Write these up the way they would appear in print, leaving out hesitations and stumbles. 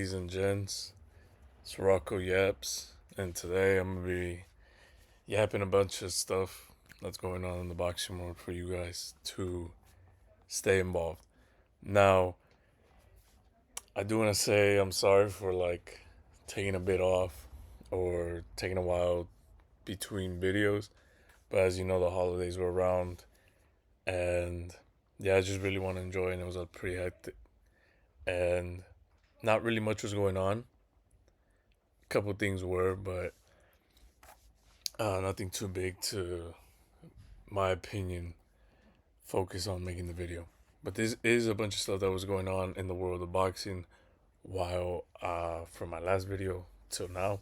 Ladies and gents, it's Rocco Yaps, and today I'm gonna be yapping a bunch of stuff that's going on in the boxing world for you guys to stay involved. Now, I do want to say I'm sorry for taking a bit off or taking a while between videos, but as you know, the holidays were around, and yeah, I just really want to enjoy, and it was pretty hectic, and not really much was going on. A couple things were, but nothing too big to my opinion, focus on making the video. But this is a bunch of stuff that was going on in the world of boxing while from my last video till now.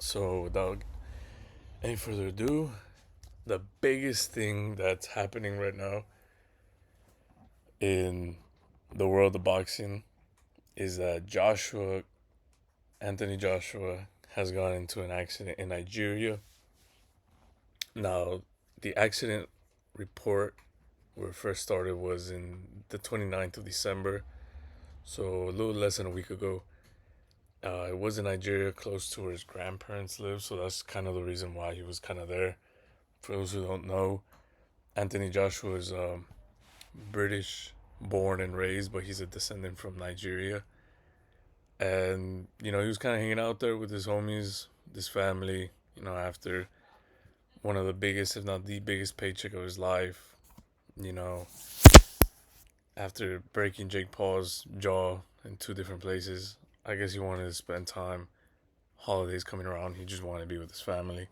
So without any further ado, the biggest thing that's happening right now in the world of boxing is that Anthony Joshua, has gone into an accident in Nigeria. Now, the accident report where it first started was in the 29th of December, so a little less than a week ago. It was in Nigeria, close to where his grandparents live, so that's kind of the reason why he was kind of there. For those who don't know, Anthony Joshua is British born and raised, but he's a descendant from Nigeria. And, he was kind of hanging out there with his homies, his family, after one of the biggest, if not the biggest paycheck of his life, you know, after breaking Jake Paul's jaw in two different places. I guess he wanted to spend time. Holidays coming around, he just wanted to be with his family.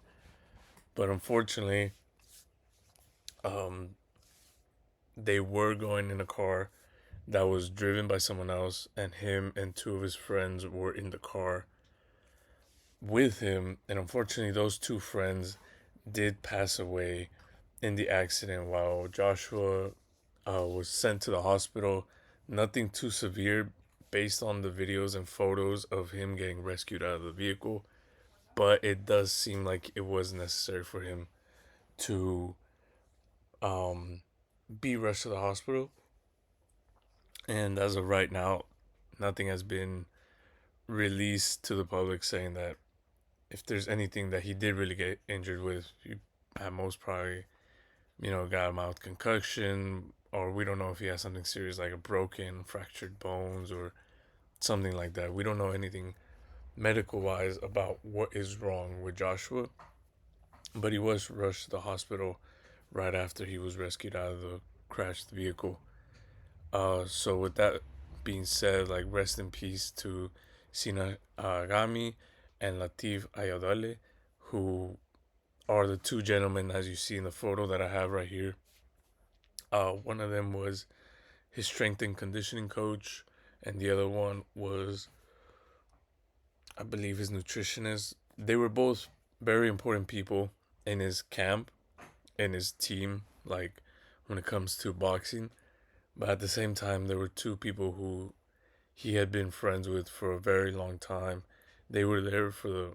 But unfortunately, um, they were going in a car that was driven by someone else, and him and two of his friends were in the car with him. And unfortunately, those two friends did pass away in the accident while Joshua was sent to the hospital. Nothing too severe based on the videos and photos of him getting rescued out of the vehicle, but it does seem like it was necessary for him to um, be rushed to the hospital. And as of right now, nothing has been released to the public saying that if there's anything that he did really get injured with, he at most probably, got a mild concussion, or we don't know if he has something serious like a broken, fractured bones, or something like that. We don't know anything medical wise about what is wrong with Joshua, but he was rushed to the hospital right after he was rescued out of the crashed vehicle. So with that being said, rest in peace to Sina Agami and Latif Ayadale, who are the two gentlemen as you see in the photo that I have right here. One of them was his strength and conditioning coach, and the other one was, I believe, his nutritionist. They were both very important people in his camp, in his team, when it comes to boxing. But at the same time, there were two people who he had been friends with for a very long time. They were there for the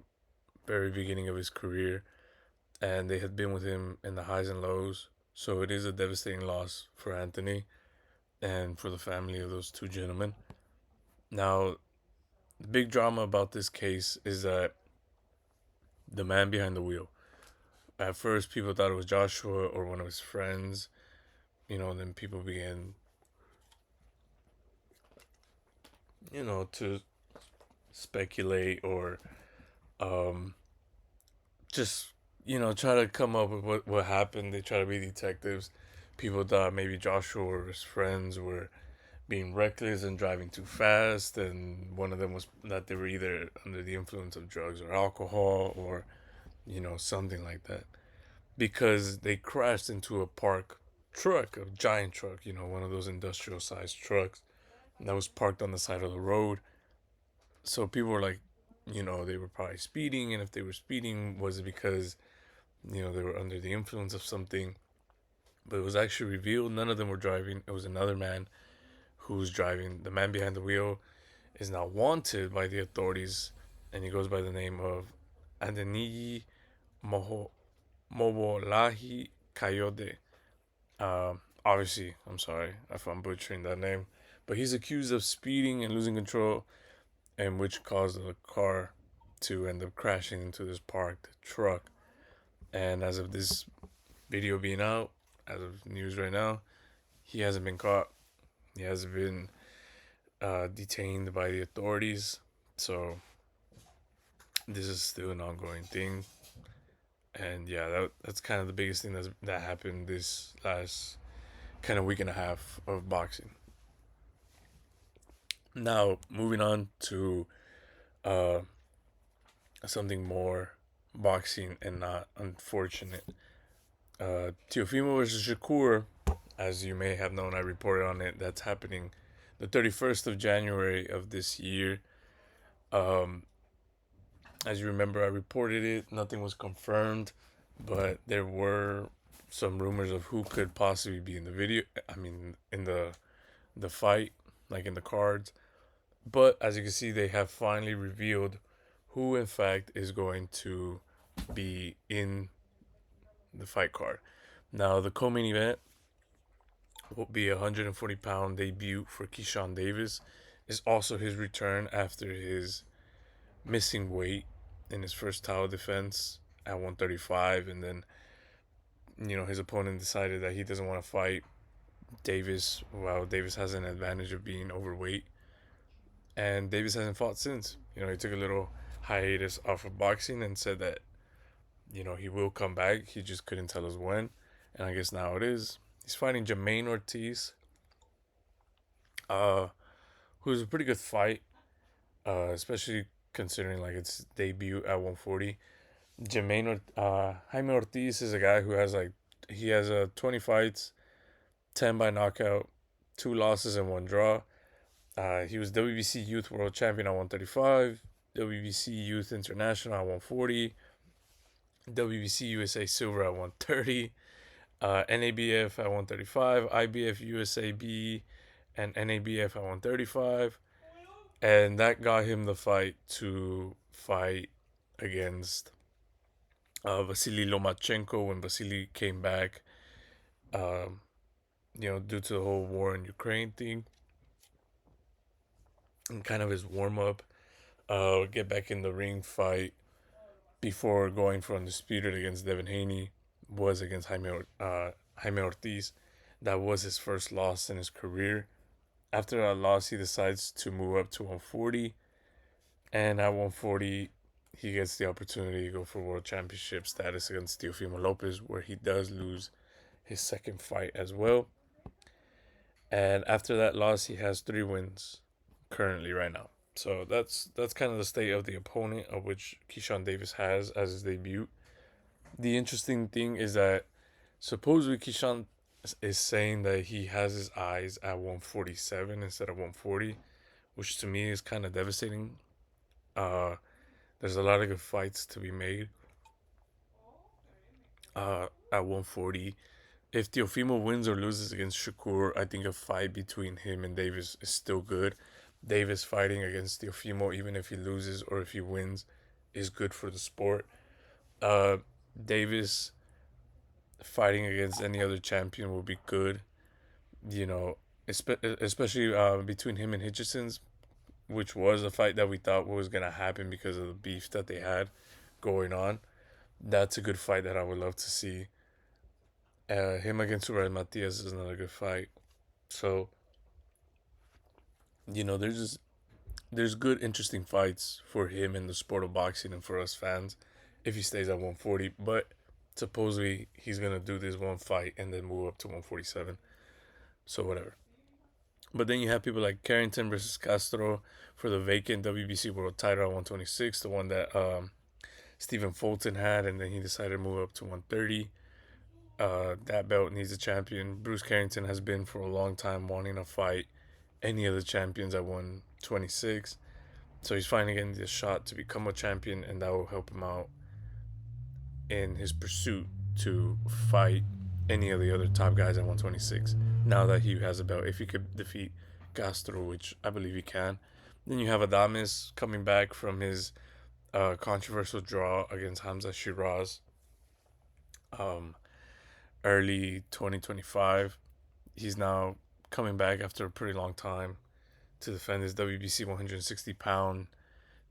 very beginning of his career, and they had been with him in the highs and lows. So it is a devastating loss for Anthony and for the family of those two gentlemen. Now, the big drama about this case is that the man behind the wheel. At first, people thought it was Joshua or one of his friends. Then people began, to speculate or um, just, try to come up with what happened. They try to be detectives. People thought maybe Joshua or his friends were being reckless and driving too fast, and one of them was that they were either under the influence of drugs or alcohol or, something like that. Because they crashed into a park truck, a giant truck, one of those industrial sized trucks that was parked on the side of the road. So people were like, they were probably speeding, and if they were speeding, was it because, they were under the influence of something? But it was actually revealed none of them were driving. It was another man who was driving. The man behind the wheel is now wanted by the authorities, and he goes by the name of Adeniyi Mobolahi Kayode. Obviously, I'm sorry if I'm butchering that name, but he's accused of speeding and losing control and which caused the car to end up crashing into this parked truck. And as of this video being out, as of news right now, he hasn't been caught. He hasn't been detained by the authorities. So this is still an ongoing thing. And yeah, that's kind of the biggest thing that happened this last kind of week and a half of boxing. Now, moving on to uh, something more boxing and not unfortunate. Teofimo versus Shakur, as you may have known, I reported on it. That's happening the 31st of January of this year. Um, as you remember, I reported it. Nothing was confirmed, but there were some rumors of who could possibly be in the video. I mean, in the fight, like in the cards. But as you can see, they have finally revealed who, in fact, is going to be in the fight card. Now, the co-main event will be a 140-pound debut for Keyshawn Davis. Is also his return after his missing weight in his first title defense at 135, and then his opponent decided that he doesn't want to fight Davis. Well, Davis has an advantage of being overweight, and Davis hasn't fought since. He took a little hiatus off of boxing and said that he will come back. He just couldn't tell us when, and I guess now it is. He's fighting Jermaine Ortiz, who's a pretty good fight, especially considering like its debut at 140. Jaime Ortiz is a guy who has he has 20 fights, 10 by knockout, 2 losses and 1 draw. He was WBC Youth World Champion at 135, WBC Youth International at 140, WBC USA Silver at 130, NABF at 135, IBF USA B, and NABF at 135. And that got him the fight to fight against Vasily Lomachenko when Vasily came back, due to the whole war in Ukraine thing. And kind of his warm up, get back in the ring fight before going for undisputed against Devin Haney was against Jaime Ortiz. That was his first loss in his career. After that loss, he decides to move up to 140, and at 140, he gets the opportunity to go for world championship status against Teofimo Lopez, where he does lose his second fight as well. And after that loss, he has 3 wins currently right now. So that's kind of the state of the opponent, of which Keyshawn Davis has as his debut. The interesting thing is that supposedly Keyshawn is saying that he has his eyes at 147 instead of 140, which to me is kind of devastating. There's a lot of good fights to be made at 140. If Teofimo wins or loses against Shakur, I think a fight between him and Davis is still good. Davis fighting against Teofimo, even if he loses or if he wins, is good for the sport. Davis fighting against any other champion will be good, especially between him and Hitchison's, which was a fight that we thought was going to happen because of the beef that they had going on. That's a good fight that I would love to see. Him against Suarez Matias is another good fight. So, there's good, interesting fights for him in the sport of boxing and for us fans if he stays at 140. But supposedly he's going to do this one fight and then move up to 147. So, whatever. But then you have people like Carrington versus Castro for the vacant WBC World Title at 126, the one that Stephen Fulton had, and then he decided to move up to 130. That belt needs a champion. Bruce Carrington has been for a long time wanting to fight any of the champions at 126. So he's finally getting the shot to become a champion, and that will help him out in his pursuit to fight any of the other top guys at 126. Now that he has a belt, if he could defeat Castro, which I believe he can. Then you have Adames coming back from his controversial draw against Hamza Shiraz early 2025. He's now coming back after a pretty long time to defend his WBC 160-pound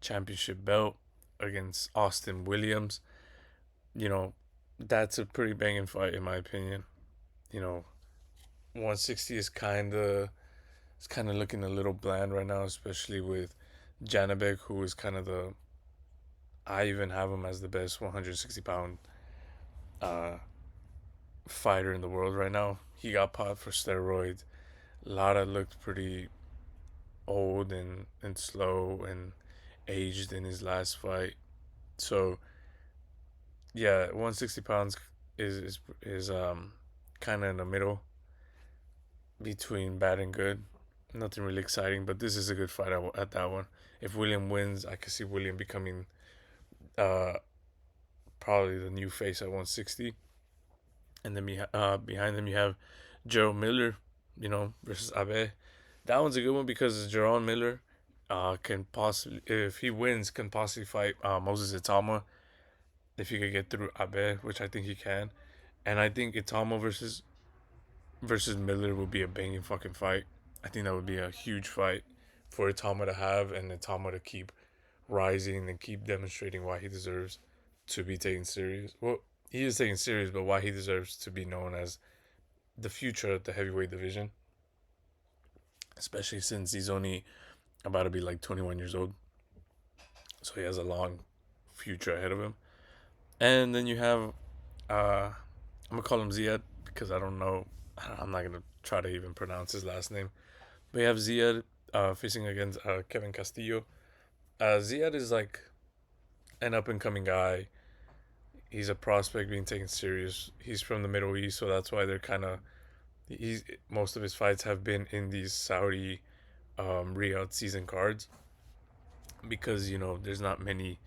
championship belt against Austin Williams. You know, that's a pretty banging fight in my opinion. You know, 160 is kind of looking a little bland right now, especially with Janabek, who is kind of the I even have him as the best 160-pound uh, fighter in the world right now. He got popped for steroids. Lara looked pretty old and slow and aged in his last fight. So yeah, 160 pounds is kind of in the middle between bad and good. Nothing really exciting, but this is a good fight at that one. If William wins, I could see William becoming uh, probably the new face at 160. And then behind them you have Gerald Miller, versus Abe. That one's a good one because Gerald Miller can possibly, if he wins, can possibly fight Moses Itama if he could get through Abe, which I think he can. And I think Itama versus Miller would be a banging fucking fight. I think that would be a huge fight for Itama to have and Itama to keep rising and keep demonstrating why he deserves to be taken serious. Well, he is taken serious, but why he deserves to be known as the future of the heavyweight division, especially since he's only about to be like 21 years old. So he has a long future ahead of him. And then you have, I'm going to call him Ziad because I don't know. I'm not going to try to even pronounce his last name. But you have Ziad facing against Kevin Castillo. Ziad is like an up and coming guy. He's a prospect being taken serious. He's from the Middle East, so that's why they're kind of. He's most of his fights have been in these Saudi Riyadh season cards because there's not many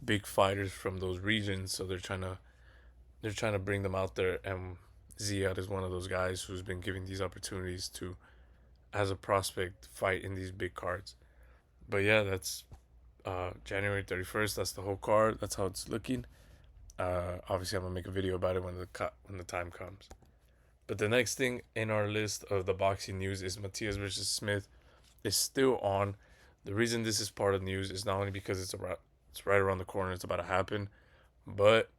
big fighters from those regions, so they're trying to bring them out there, and Ziad is one of those guys who's been given these opportunities to, as a prospect, fight in these big cards. But yeah, that's January 31st. That's the whole card. That's how it's looking. Obviously, I'm gonna make a video about it when the time comes. But the next thing in our list of the boxing news is Matias versus Smith is still on. The reason this is part of the news is not only because it's right around the corner, it's about to happen, but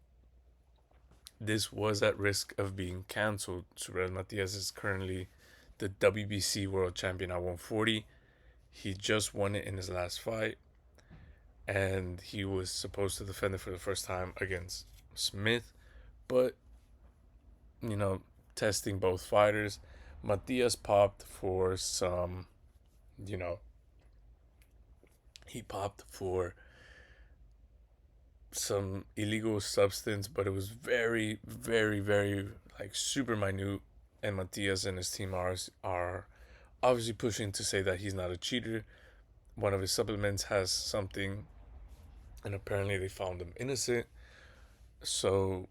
this was at risk of being canceled. Subriel Matias is currently the WBC World Champion at 140. He just won it in his last fight, and he was supposed to defend it for the first time against Smith, but testing both fighters, Matias popped for some, you know, he popped for some illegal substance, but it was very, very, very like super minute. And Matias and his team are obviously pushing to say that he's not a cheater. One of his supplements has something, and apparently they found him innocent. So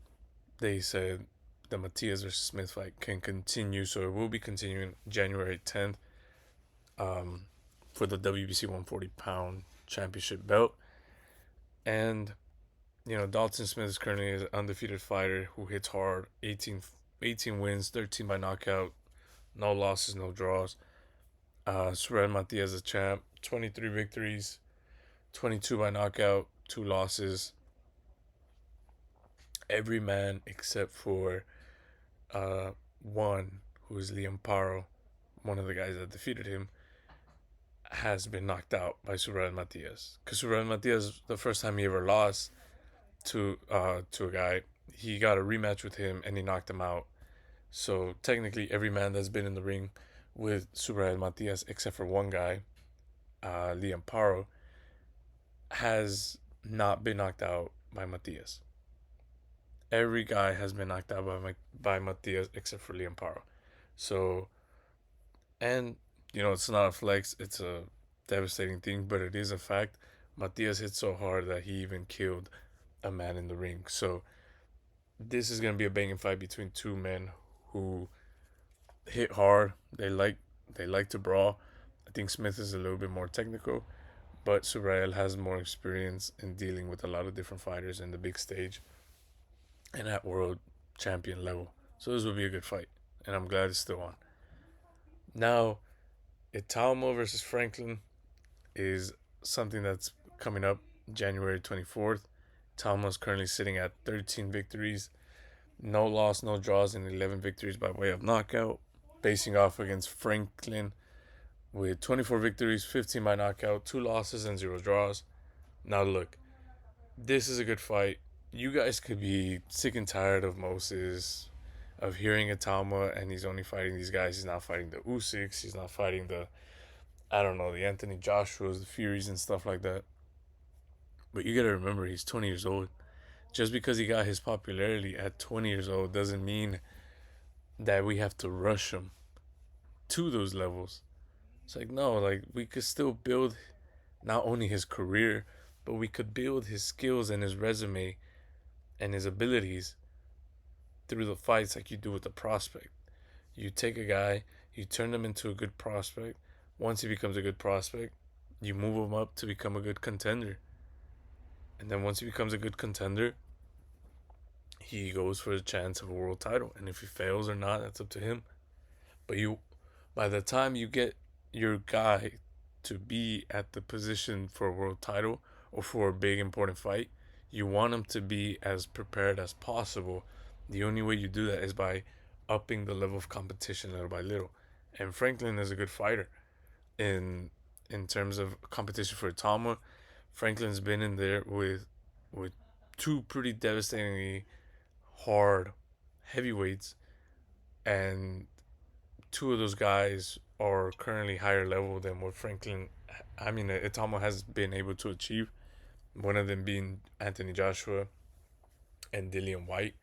they said the Matias versus Smith fight can continue. So it will be continuing January 10th for the WBC 140-pound championship belt. And Dalton Smith is currently an undefeated fighter who hits hard. 18 wins, 13 by knockout, no losses, no draws. Subriel Matias is a champ, 23 victories, 22 by knockout, 2 losses. Every man except for one, who is Liam Paro, one of the guys that defeated him, has been knocked out by Subriel Matias. Because Subriel Matias, the first time he ever lost to a guy, he got a rematch with him and he knocked him out. So technically, every man that's been in the ring with Subriel Matias, except for one guy, Liam Paro, has not been knocked out by Matias. Every guy has been knocked out by Matias except for Liam Paro. So, and it's not a flex; it's a devastating thing, but it is a fact. Matias hit so hard that he even killed a man in the ring. So this is gonna be a banging fight between two men who hit hard. They like to brawl. I think Smith is a little bit more technical, but Subriel has more experience in dealing with a lot of different fighters in the big stage and at world champion level. So this will be a good fight, and I'm glad it's still on. Now, Italmo versus Franklin is something that's coming up January 24th. Italmo's currently sitting at 13 victories, no loss, no draws, and 11 victories by way of knockout, facing off against Franklin with 24 victories, 15 by knockout, 2 losses, and 0 draws. Now, look, this is a good fight. You guys could be sick and tired of Moses, of hearing Atama, and he's only fighting these guys. He's not fighting the Usyks. He's not fighting the, I don't know, the Anthony Joshua's, the Furies, and stuff like that. But you gotta remember, he's 20 years old. Just because he got his popularity at 20 years old doesn't mean that we have to rush him to those levels. It's like, no, like, we could still build not only his career, but we could build his skills and his resume and his abilities through the fights like you do with the prospect. You take a guy, you turn him into a good prospect. Once he becomes a good prospect, you move him up to become a good contender. And then once he becomes a good contender, he goes for a chance of a world title. And if he fails or not, that's up to him. But by the time you get your guy to be at the position for a world title or for a big important fight, you want him to be as prepared as possible. The only way you do that is by upping the level of competition little by little. And Franklin is a good fighter. In terms of competition for Tama, Franklin's been in there with two pretty devastatingly hard heavyweights, and two of those guys are currently higher level than what Franklin, I mean, Itama has been able to achieve. One of them being Anthony Joshua and Dillian White,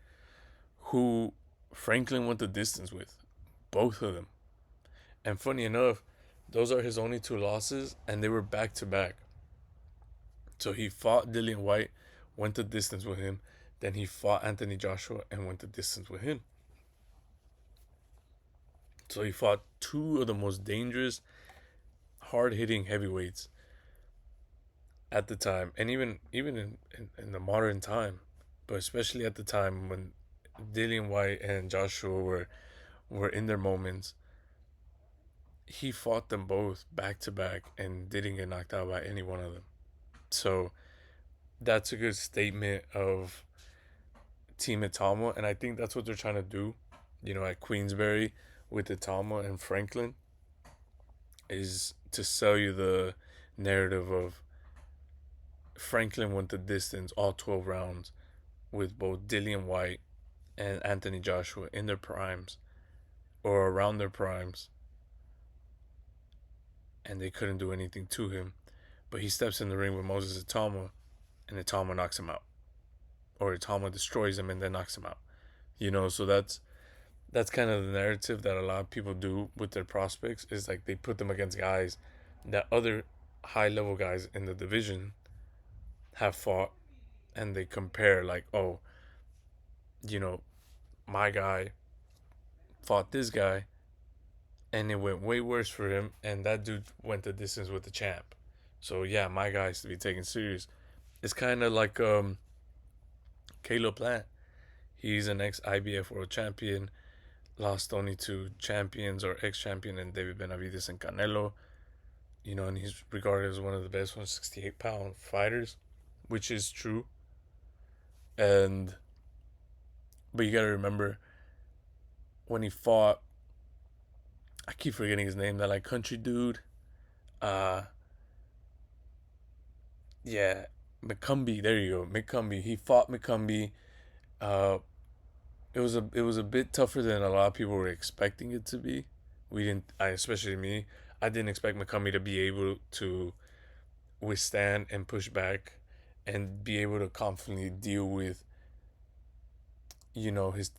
who Franklin went the distance with, both of them. And funny enough, those are his only two losses, and they were back to back. So he fought Dillian White, went the distance with him. Then he fought Anthony Joshua and went the distance with him. So he fought two of the most dangerous, hard-hitting heavyweights at the time, and even in the modern time, but especially at the time when Dillian White and Joshua were in their moments. He fought them both back to back and didn't get knocked out by any one of them. So that's a good statement of Team Itama, and I think that's what they're trying to do, at Queensberry with Itama and Franklin, is to sell you the narrative of Franklin went the distance all 12 rounds with both Dillian White and Anthony Joshua in their primes or around their primes, and they couldn't do anything to him. But he steps in the ring with Moses Itama, and Itama knocks him out. Or Itama destroys him and then knocks him out. So that's kind of the narrative that a lot of people do with their prospects, is like they put them against guys that other high level guys in the division have fought, and they compare like, oh, my guy fought this guy and it went way worse for him, and that dude went the distance with the champ. So yeah, my guy is to be taken serious. It's kind of like Caleb Plant. He's an ex-IBF world champion, lost only to champions or ex-champion in David Benavides and Canelo. And he's regarded as one of the best 168-pound fighters, which is true. But you gotta remember, when he fought, I keep forgetting his name, that like country dude. Yeah, McCumbee. There you go, McCumbee. He fought McCumbee. Uh, it was a bit tougher than a lot of people were expecting it to be. Especially me, I didn't expect McCumbee to be able to withstand and push back, and be able to confidently deal with, his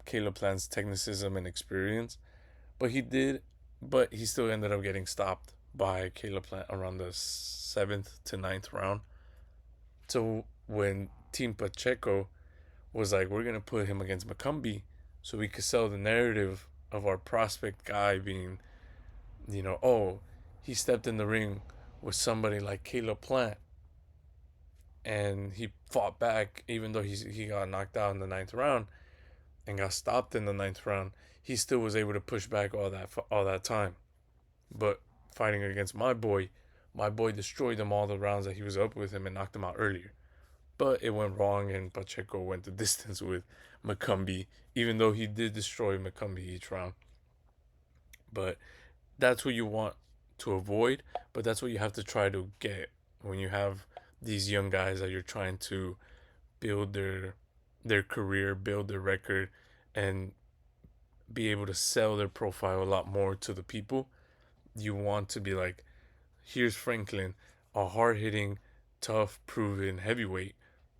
Caleb Plant's technicism and experience. But he did, but he still ended up getting stopped by Caleb Plant around the 7th to 9th round. So when Team Pacheco was like, we're going to put him against McCumbee so we could sell the narrative of our prospect guy being, oh, he stepped in the ring with somebody like Caleb Plant, and he fought back even though he got knocked out in the 9th round and got stopped in the 9th round. He still was able to push back all that time. But fighting against my boy destroyed him all the rounds that he was up with him and knocked him out earlier. But it went wrong, and Pacheco went the distance with McCumbee, even though he did destroy McCumbee each round. But that's what you want to avoid, but that's what you have to try to get when you have these young guys that you're trying to build their career, build their record, and be able to sell their profile a lot more to the people. You want to be like, here's Franklin, a hard hitting, tough, proven heavyweight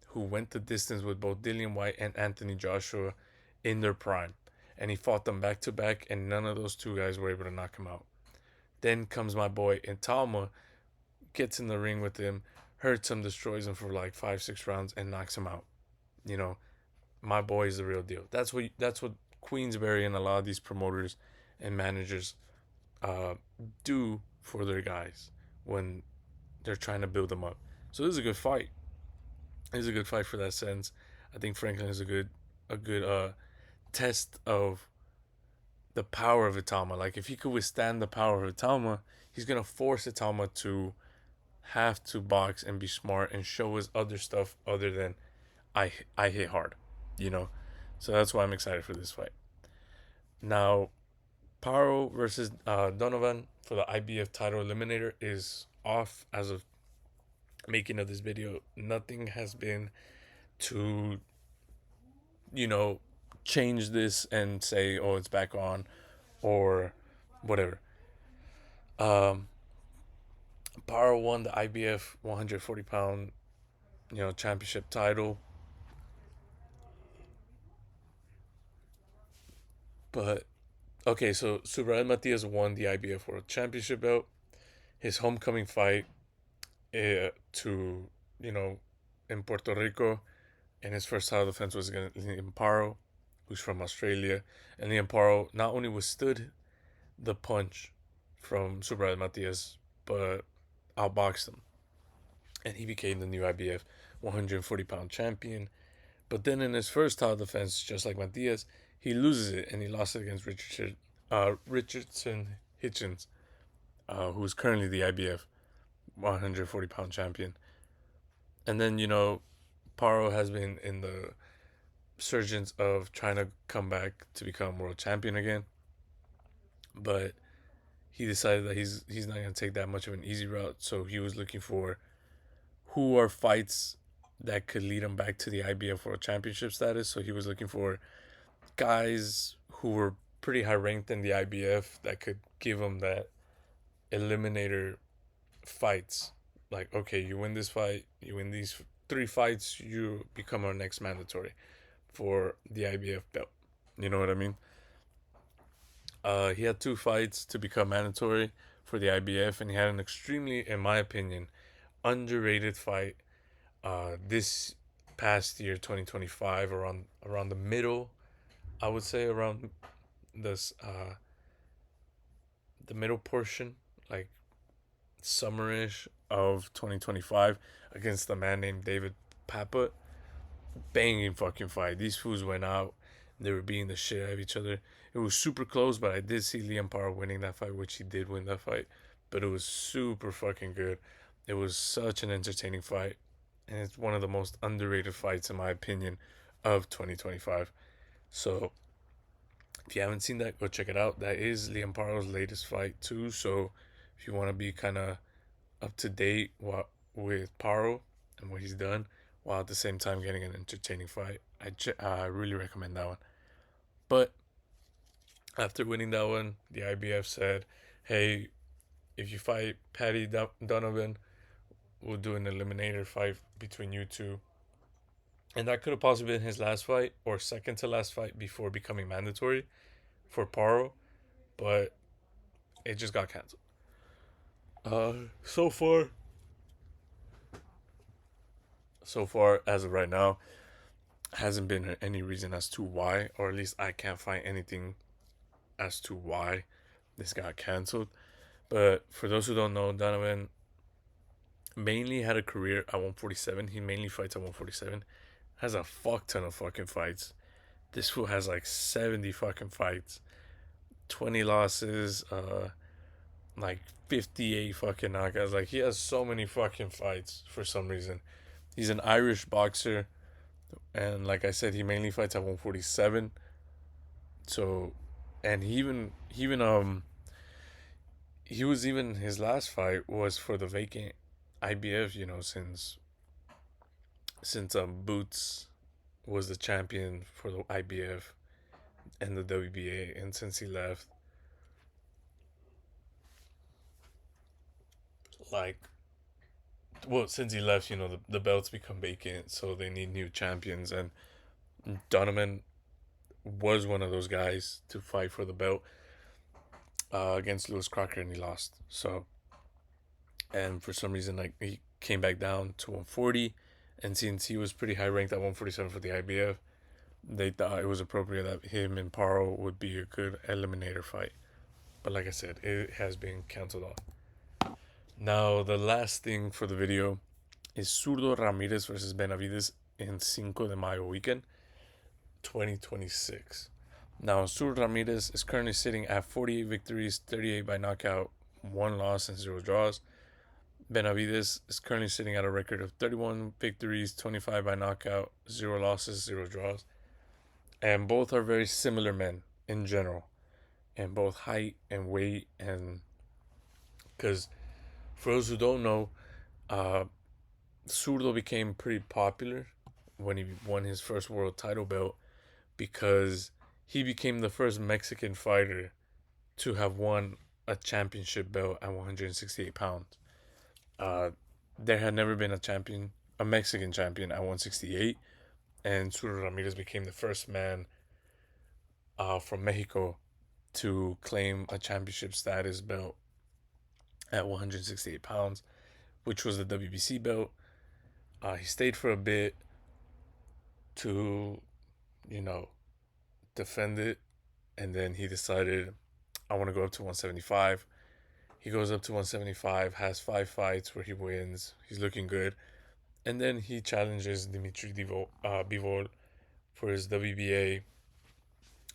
who went the distance with both Dillian White and Anthony Joshua in their prime. And he fought them back to back, and none of those two guys were able to knock him out. Then comes my boy Intama, gets in the ring with him, hurts him, destroys him for like 5, 6 rounds, and knocks him out. You know, my boy is the real deal. That's what Queensberry and a lot of these promoters and managers uh, do for their guys when they're trying to build them up. So this is a good fight. This is a good fight for that sense. I think Franklin is a good test of the power of Itama. Like if he could withstand the power of Itama, he's gonna force Itama to have to box and be smart and show his other stuff other than I hit hard, you know. So that's why I'm excited for this fight. Now, Paro versus Donovan for the IBF title eliminator is off as of making of this video. Nothing has been to, you know, change this and say, oh, it's back on or whatever. Um, Paro won the IBF 140-pound, championship title, but okay, so Subriel Matias won the IBF World Championship belt. His homecoming fight to, you know, in Puerto Rico, and his first title defense was against Liam Paro, who's from Australia. And Liam Paro not only withstood the punch from Subriel Matias, but outboxed him. And he became the new IBF 140-pound champion. But then in his first title defense, just like Matias, he loses it, and he lost it against Richardson Hitchens, who's currently the IBF 140-pound champion. And then, Paro has been in the surgence of trying to come back to become world champion again. But he decided that he's not going to take that much of an easy route. So he was looking for who are fights that could lead him back to the IBF World Championship status. So he was looking for guys who were pretty high ranked in the IBF that could give him that eliminator fights. Like, okay, you win this fight, you win these 3 fights, you become our next mandatory for the IBF belt. You know what I mean? He had 2 fights to become mandatory for the IBF, and he had an extremely, in my opinion, underrated fight this past year, 2025, around the middle. I would say around this the middle portion, like summerish of 2025, against a man named David Papa. Banging fucking fight. These fools went out. They were beating the shit out of each other. It was super close, but I did see Liam Parr winning that fight, which he did win that fight. But it was super fucking good. It was such an entertaining fight. And it's one of the most underrated fights, in my opinion, of 2025. So if you haven't seen that, go check it out. That is Liam Parr's latest fight, too. So if you want to be kind of up to date with Paro and what he's done, while at the same time getting an entertaining fight, I really recommend that one. But after winning that one, the IBF said, hey, if you fight Paddy Donovan, we'll do an eliminator fight between you two. And that could have possibly been his last fight or second to last fight before becoming mandatory for Paro, but it just got canceled. So far as of right now, hasn't been any reason as to why, or at least I can't find anything as to why this got canceled. But for those who don't know, Donovan mainly had a career at 147. He mainly fights at 147. Has a fuck ton of fucking fights. This fool has like 70 fucking fights, 20 losses, like 58 fucking knockouts. Like he has so many fucking fights for some reason. He's an Irish boxer, and like I said, he mainly fights at 147. So, and he was even his last fight was for the vacant IBF. You know, since Boots was the champion for the IBF and the WBA, and since he left, like, well, since he left, you know, the belts become vacant, so they need new champions, and Donovan was one of those guys to fight for the belt against Lewis Crocker, and he lost. So, and for some reason, like he came back down to 140, and since he was pretty high ranked at 147 for the IBF, they thought it was appropriate that him and Paro would be a good eliminator fight. But like I said, it has been canceled off. Now, the last thing for the video is Zurdo Ramirez versus Benavides in Cinco de Mayo weekend, 2026. Now, Zurdo Ramirez is currently sitting at 48 victories, 38 by knockout, 1 loss, and 0 draws. Benavides is currently sitting at a record of 31 victories, 25 by knockout, 0 losses, 0 draws. And both are very similar men in general, and both height and weight. And because for those who don't know, uh, Zurdo became pretty popular when he won his first world title belt because he became the first Mexican fighter to have won a championship belt at 168 pounds. Uh, there had never been a Mexican champion at 168, and Zurdo Ramirez became the first man from Mexico to claim a championship status belt at 168 pounds, which was the WBC belt. He stayed for a bit to, you know, defend it, and then he decided, I want to go up to 175. He goes up to 175, has 5 fights where he wins. He's looking good. And then he challenges Dimitri Bivol for his WBA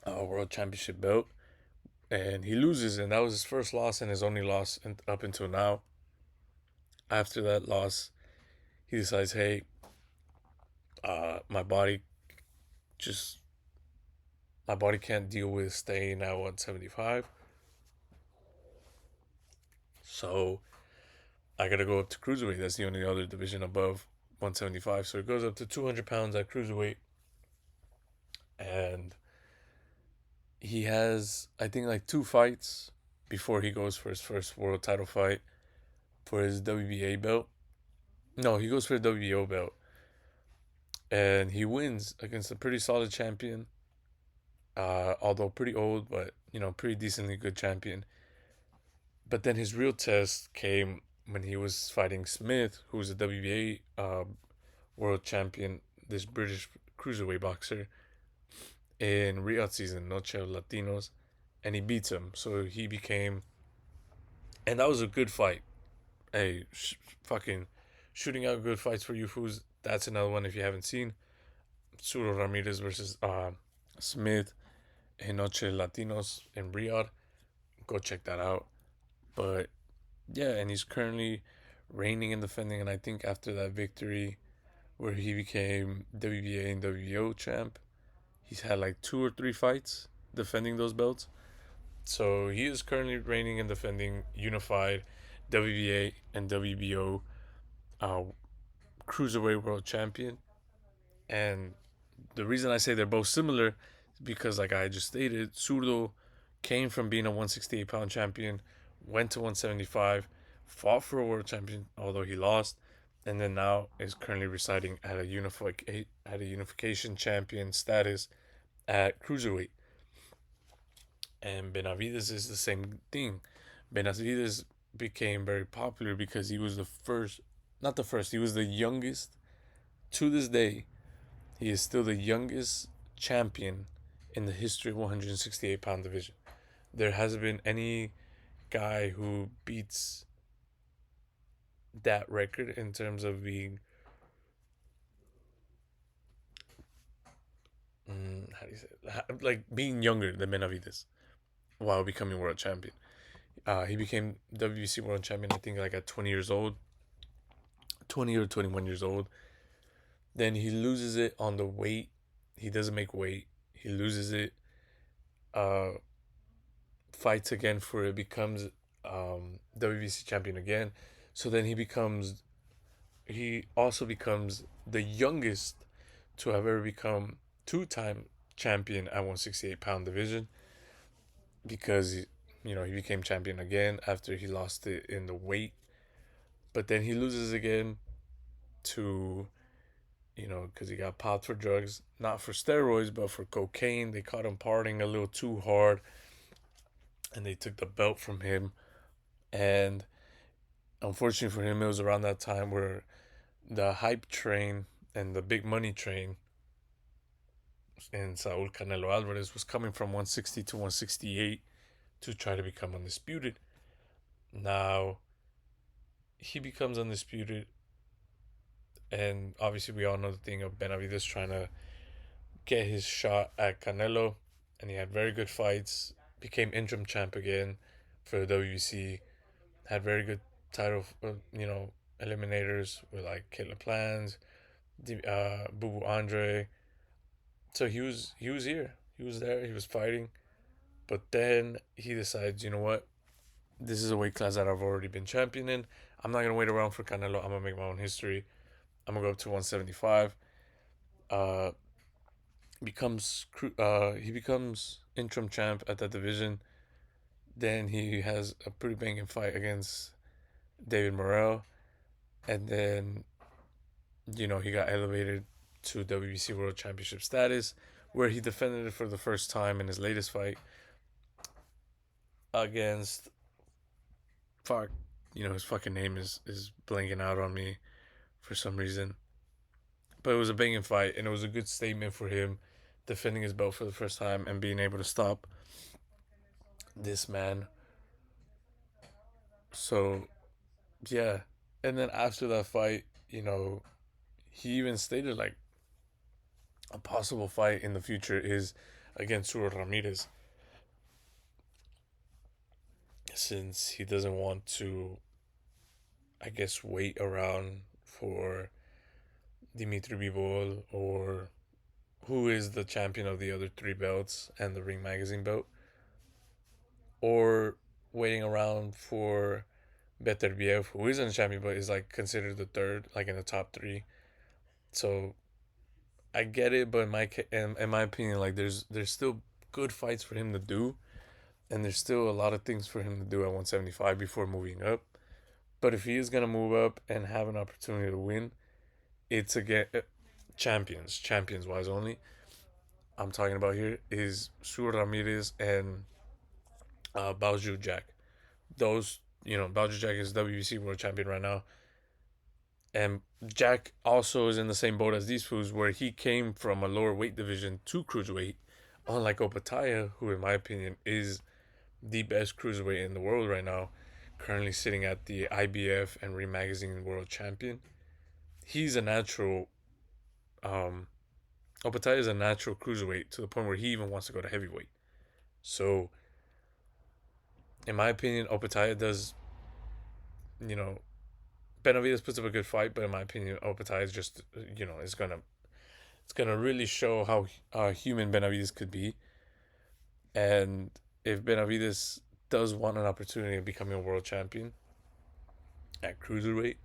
World Championship belt. And he loses, and that was his first loss and his only loss up until now. After that loss, he decides, hey, my body just my body can't deal with staying at 175. So I gotta go up to cruiserweight. That's the only other division above 175. So it goes up to 200 pounds at cruiserweight. And he has, I think, like 2 fights before he goes for his first world title fight for his WBA belt. No, he goes for the WBO belt. And he wins against a pretty solid champion. Although pretty old, but, you know, pretty decently good champion. But then his real test came when he was fighting Smith, who was a WBA world champion, this British cruiserweight boxer, in Riyadh season, Noche of Latinos, and he beats him. So he became, and that was a good fight. Hey, fucking shooting out good fights for you fools. That's another one if you haven't seen. Zurdo Ramirez versus Smith in Noche Latinos in Riyadh. Go check that out. But yeah, and he's currently reigning and defending. And I think after that victory, where he became WBA and WBO champ, he's had like 2 or 3 fights defending those belts. So he is currently reigning and defending unified WBA and WBO uh, cruiserweight world champion. And the reason I say they're both similar is because, like I just stated, Zurdo came from being a 168-pound champion, went to 175, fought for a world champion, although he lost, and then now is currently residing at a unification champion status at cruiserweight. And Benavides is the same thing. Benavides became very popular because he was the first, not the first, he was the youngest. To this day, he is still the youngest champion in the history of 168-pound division. There hasn't been any guy who beats that record in terms of being, how do you say it? Like being younger than Benavides while becoming world champion. He became WBC World Champion, I think, like at 20 years old, 20 or 21 years old. Then he loses it on the weight. He doesn't make weight. He loses it. Uh, Fights again for it. Becomes WBC champion again. So then he also becomes the youngest to have ever become two-time champion at 168-pound division, because he became champion again after he lost it in the weight, but then he loses again to, because he got popped for drugs, not for steroids but for cocaine. They caught him partying a little too hard, and they took the belt from him. And unfortunately for him, it was around that time where the hype train and the big money train in Saul Canelo Alvarez was coming from 160 to 168 to try to become undisputed. Now he becomes undisputed, and obviously we all know the thing of Benavides trying to get his shot at Canelo, and he had very good fights. Became interim champ again for the WBC. Had very good title, eliminators with like Caleb Plans, Boo Boo Andre. So he was here. He was there. He was fighting. But then he decides, you know what? This is a weight class that I've already been champion in. I'm not gonna wait around for Canelo. I'm gonna make my own history. I'm gonna go up to 175. Uh, he becomes interim champ at that division. Then he has a pretty banging fight against David Morrell, and then he got elevated to WBC World Championship status, where he defended it for the first time in his latest fight against, fuck, his fucking name is blanking out on me for some reason. But it was a banging fight, and it was a good statement for him, defending his belt for the first time and being able to stop this man. So yeah, and then after that fight, he even stated like a possible fight in the future is against Suro Ramirez, since he doesn't want to, I guess, wait around for Dimitri Bivol, or who is the champion of the other three belts and the Ring Magazine belt, or waiting around for Beterbiev, who isn't a champion but is like considered the third, like in the top three. So I get it, but in my opinion, like there's still good fights for him to do, and there's still a lot of things for him to do at 175 before moving up. But if he is gonna move up and have an opportunity to win, it's again champions wise only. I'm talking about here is Sur Ramirez and Baoju Jack. Those, Baoju Jack is WBC world champion right now, and Jack also is in the same boat as these fools, where he came from a lower weight division to cruiserweight, unlike Opataya, who in my opinion is the best cruiserweight in the world right now, currently sitting at the IBF and Ring Magazine World Champion. He's a natural. Um, Opataya is a natural cruiserweight to the point where he even wants to go to heavyweight. So, in my opinion, Opataya does. You know, Benavides puts up a good fight, but in my opinion, Opataya is just it's gonna really show how human Benavides could be, and if Benavides does want an opportunity of becoming a world champion at cruiserweight,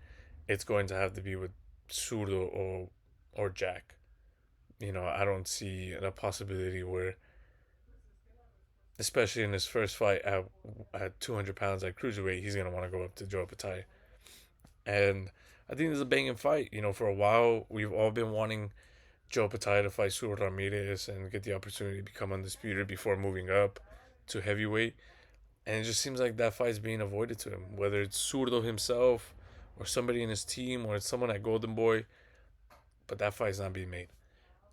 it's going to have to be with Zurdo or Jack. I don't see a possibility where, especially in his first fight at 200 pounds at cruiserweight, he's gonna want to go up to Joe Patai. And I think this is a banging fight. For a while we've all been wanting Joe Patai to fight Sur Ramirez and get the opportunity to become undisputed before moving up to heavyweight. And it just seems like that fight's being avoided to him, whether it's Zurdo himself or somebody in his team or it's someone at Golden Boy. But that fight's not being made.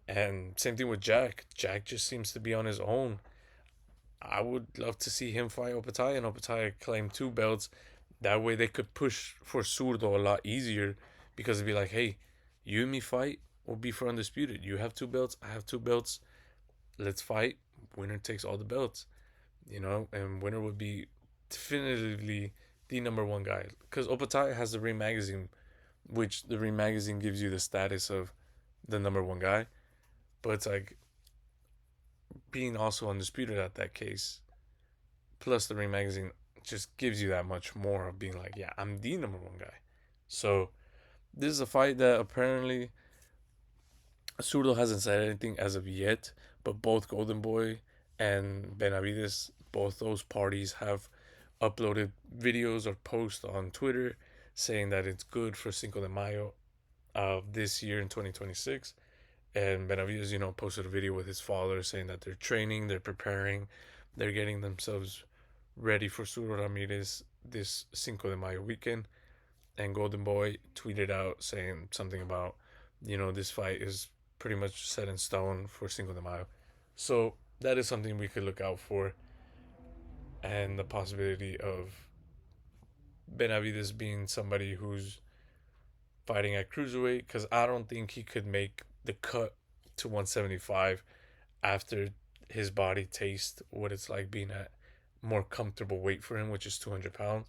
And same thing with Jack. Jack just seems to be on his own. I would love to see him fight Opataya and Opataya claim two belts. That way they could push for Zurdo a lot easier, because it'd be like, hey, you and me fight, we'll be for undisputed. You have two belts, I have two belts. Let's fight. Winner takes all the belts. And winner would be definitively the number one guy. Because Opatai has the Ring magazine, which the Ring magazine gives you the status of the number one guy. But it's like being also undisputed at that case, plus the Ring magazine just gives you that much more of being like, yeah, I'm the number one guy. So this is a fight that apparently Zurdo hasn't said anything as of yet, but both Golden Boy and Benavides, both those parties have uploaded videos or posts on Twitter saying that it's good for Cinco de Mayo of this year in 2026. And Benavides, posted a video with his father saying that they're training, they're preparing, they're getting themselves ready for Suro Ramirez this Cinco de Mayo weekend. And Golden Boy tweeted out saying something about, this fight is pretty much set in stone for Cinco de Mayo. So that is something we could look out for. And the possibility of Benavides being somebody who's fighting at cruiserweight, because I don't think he could make the cut to 175 after his body tastes what it's like being at more comfortable weight for him, which is 200 pounds.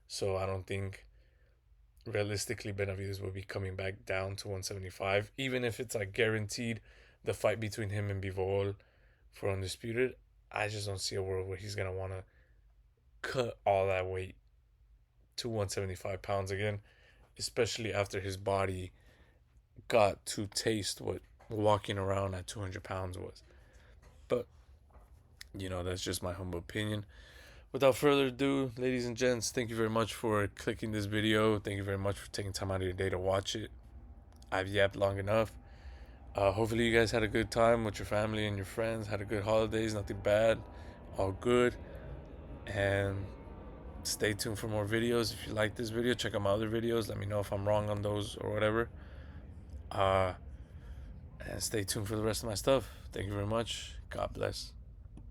So I don't think realistically Benavides will be coming back down to 175, even if it's like guaranteed the fight between him and Bivol for undisputed. I just don't see a world where he's gonna want to cut all that weight to 175 pounds again, especially after his body got to taste what walking around at 200 pounds was. But that's just my humble opinion. Without further ado, ladies and gents, thank you very much for clicking this video. Thank you very much for taking time out of your day to watch it. I've yapped long enough. Hopefully you guys had a good time with your family and your friends. Had a good holidays, nothing bad, all good. And stay tuned for more videos. If you like this video, check out my other videos. Let me know if I'm wrong on those or whatever. And stay tuned for the rest of my stuff. Thank you very much. God bless.